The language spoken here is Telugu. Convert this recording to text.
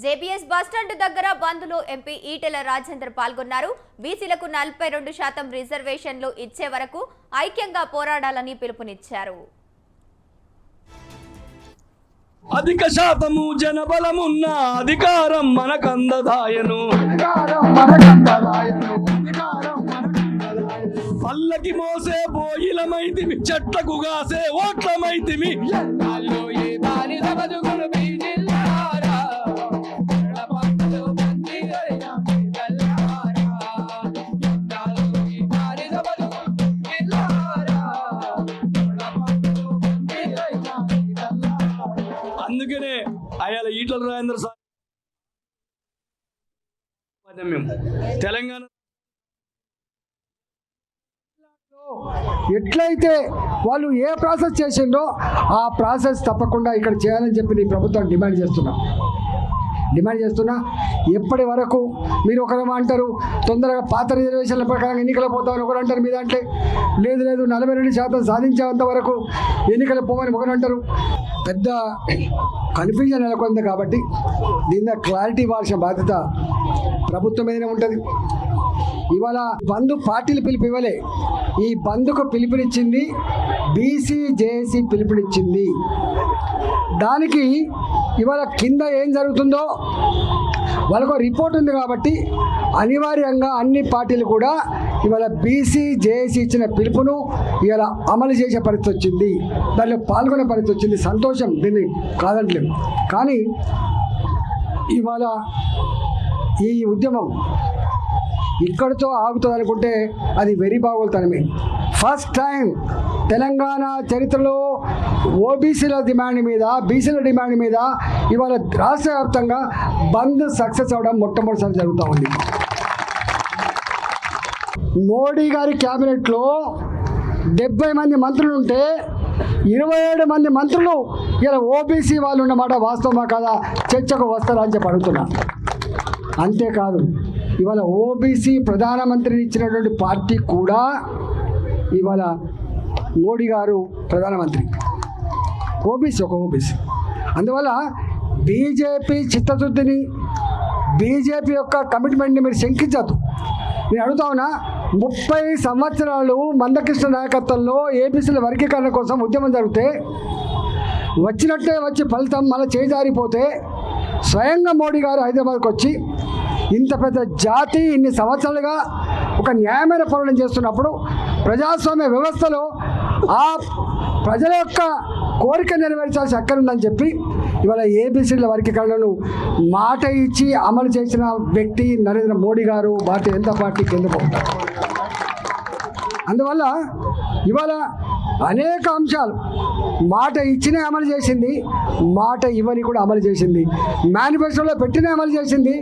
జేబీఎస్ బస్టాండ్ దగ్గర బంద్లో ఎంపీ ఈటెల రాజేందర్ పాల్గొన్నారు. బీసీలకు 42% రిజర్వేషన్లు ఇచ్చే వరకు ఐక్యంగా పోరాడాలని పిలుపునిచ్చారు. అధిక శాతము జనబలమున్న అధికారం మనకందదాయను, పల్లకి మోసే బోయిలమైతిమి, చెట్లకు గాసే ఓట్లమైతిమి. అందుకనే అయాల ఈటల రాజేందర్ సార్ తెలంగాణ ఎట్లయితే వాళ్ళు ఏ ప్రాసెస్ చేసిందో ఆ ప్రాసెస్ తప్పకుండా ఇక్కడ చేయాలని చెప్పి నీ ప్రభుత్వం డిమాండ్ చేస్తున్నా. ఎప్పటి వరకు మీరు ఒకరు అంటారు తొందరగా పాత రిజర్వేషన్ల ప్రకారం ఎన్నికలు పోతామని ఒకరు అంటారు, మీ దాంట్లో లేదు 42% సాధించేంత వరకు ఎన్నికలు పోవని ఒకరు అంటారు. పెద్ద కన్ఫ్యూజన్ నెలకొంది. కాబట్టి దీని క్లారిటీ ఇవ్వాల్సిన బాధ్యత ప్రభుత్వం మీదనే ఉంటుంది. ఇవాళ బంధు పార్టీలు పిలుపు ఇవ్వలే, ఈ బంధుకు పిలుపునిచ్చింది బీసీ జేఏసీ పిలుపునిచ్చింది. దానికి ఇవాళ కింద ఏం జరుగుతుందో వాళ్ళకు రిపోర్ట్ ఉంది. కాబట్టి అనివార్యంగా అన్ని పార్టీలు కూడా ఇవాళ బీసీ జేఏసీ ఇచ్చిన పిలుపును ఇవాళ అమలు చేసే పరిస్థితి వచ్చింది, దానిలో పాల్గొనే పరిస్థితి వచ్చింది. సంతోషం, దీన్ని కాదంటలేము. కానీ ఇవాళ ఈ ఉద్యమం ఇక్కడితో ఆగుతుంది అనుకుంటే అది వెరీ బాగోలుతనమే. ఫస్ట్ టైం తెలంగాణ చరిత్రలో ఓబీసీల డిమాండ్ మీద, బీసీల డిమాండ్ మీద ఇవాళ రాష్ట్ర వ్యాప్తంగా బంద్ సక్సెస్ అవ్వడం మొట్టమొదటిసారి జరుగుతూ ఉంది. మోడీ గారి క్యాబినెట్లో 70 మంది మంత్రులు ఉంటే 27 మంది మంత్రులు ఇలా ఓబీసీ వాళ్ళు ఉన్నమాట వాస్తవమా కదా చర్చకు వస్తారా అని చెప్పి అడుగుతున్నా. అంతేకాదు ఇవాళ ఓబీసీ ప్రధానమంత్రిని ఇచ్చినటువంటి పార్టీ కూడా ఇవాళ మోడీ గారు ప్రధానమంత్రి, ఓబీసీ ఒక ఓబీసీ. అందువల్ల బీజేపీ చిత్తశుద్ధిని, బీజేపీ యొక్క కమిట్మెంట్ని మీరు శంకించద్దు. నేను అడుగుతా ఉన్నా, 30 సంవత్సరాలు మందకృష్ణ నాయకత్వంలో ఏబీసీల వర్గీకరణ కోసం ఉద్యమం జరిగితే వచ్చినట్టే వచ్చి ఫలితం మళ్ళీ చేజారిపోతే స్వయంగా మోడీ గారు హైదరాబాద్కి వచ్చి ఇంత పెద్ద జాతి ఇన్ని సంవత్సరాలుగా ఒక న్యాయమైన పోరాటం చేస్తున్నప్పుడు ప్రజాస్వామ్య వ్యవస్థలో ఆ ప్రజల యొక్క కోరిక నెరవేర్చాల్సి అక్కడుందని చెప్పి ఇవాళ ఏబీసీల వర్గీకరణను మాట ఇచ్చి అమలు చేసిన వ్యక్తి నరేంద్ర మోడీ గారు, భారతీయ జనతా పార్టీ కేంద్ర ప్రభుత్వం. అందువల్ల ఇవాళ అనేక అంశాలు మాట ఇచ్చినే అమలు చేసింది, మాట ఇవ్వని కూడా అమలు చేసింది, మేనిఫెస్టోలో పెట్టినే అమలు చేసింది.